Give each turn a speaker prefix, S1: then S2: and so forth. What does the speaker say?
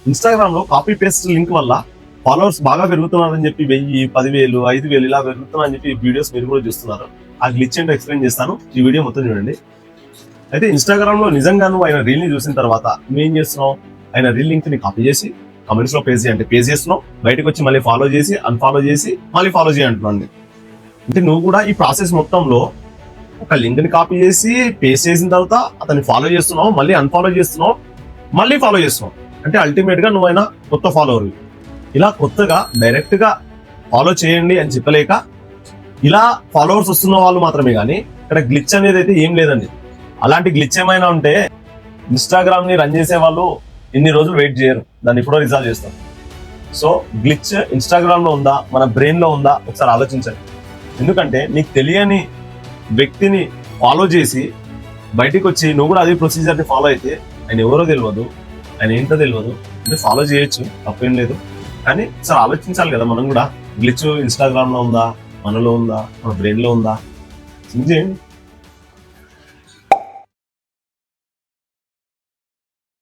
S1: Instagram లో copy paste link వల్ల followers బాగా పెరుగుతున్నారని చెప్పి 1000, 10,000, 5,000 ఇలా పెరుగుతున్నారని చెప్పి వీడియోస్ మీరు కూడా చూస్తున్నారు. ఆ గ్లిచ్ ఏంటో ఎక్స్ప్లెయిన్ చేస్తాను, ఈ వీడియో మొత్తం చూడండి. అయితే ఇన్స్టాగ్రామ్ లో నిజంగా నువ్వు ఆయన రీల్ ని చూసిన తర్వాత నువ్వేం చేస్తున్నావు, ఆయన రీల్ లింక్ ని కాపీ చేసి కమెంట్స్ లో పేజ్ చేస్తున్నావు, బయటకు వచ్చి మళ్ళీ ఫాలో చేసి అన్ఫాలో చేసి మళ్ళీ ఫాలో చేయంటున్నాను. అంటే నువ్వు కూడా ఈ ప్రాసెస్ మొత్తంలో ఒక లింక్ ని కాపీ చేసి పేస్ట్ చేసిన తర్వాత అతన్ని ఫాలో చేస్తున్నావు, మళ్ళీ అన్ఫాలో చేస్తున్నావు, మళ్ళీ ఫాలో చేస్తున్నావు. అంటే అల్టిమేట్ గా నువ్వైనా కొత్త ఫాలోవర్. ఇలా కొత్తగా డైరెక్ట్ గా ఫాలో చేయండి అని చెప్పలేక ఇలా ఫాలోవర్స్ వస్తున్న వాళ్ళు మాత్రమే, కానీ ఇక్కడ గ్లిచ్ అనేది అయితే ఏం లేదండి. అలాంటి గ్లిచ్ ఏమైనా ఉంటే ఇన్స్టాగ్రామ్ ని రన్ చేసే వాళ్ళు ఇన్ని రోజులు వెయిట్ చేయరు, దాన్ని ఎప్పుడో రిజాల్వ్ చేస్తారు. సో గ్లిచ్ ఇన్స్టాగ్రామ్ లో ఉందా, మన బ్రెయిన్ లో ఉందా ఒకసారి ఆలోచించండి. ఎందుకంటే నీకు తెలియని వ్యక్తిని ఫాలో చేసి బయటికి వచ్చి నువ్వు కూడా అదే ప్రొసీజర్ ని ఫాలో అయితే ఆయన ఎవరో తెలియదు, ఆయన ఏంటో తెలియదు, అంటే ఫాలో చేయొచ్చు, తప్పేం లేదు. కానీ ఒకసారి ఆలోచించాలి కదా మనం కూడా. గ్లిచ్ ఇన్స్టాగ్రామ్ లో ఉందా, మనలో ఉందా, మన బ్రెయిన్ లో ఉందా, థింక్ చేయండి.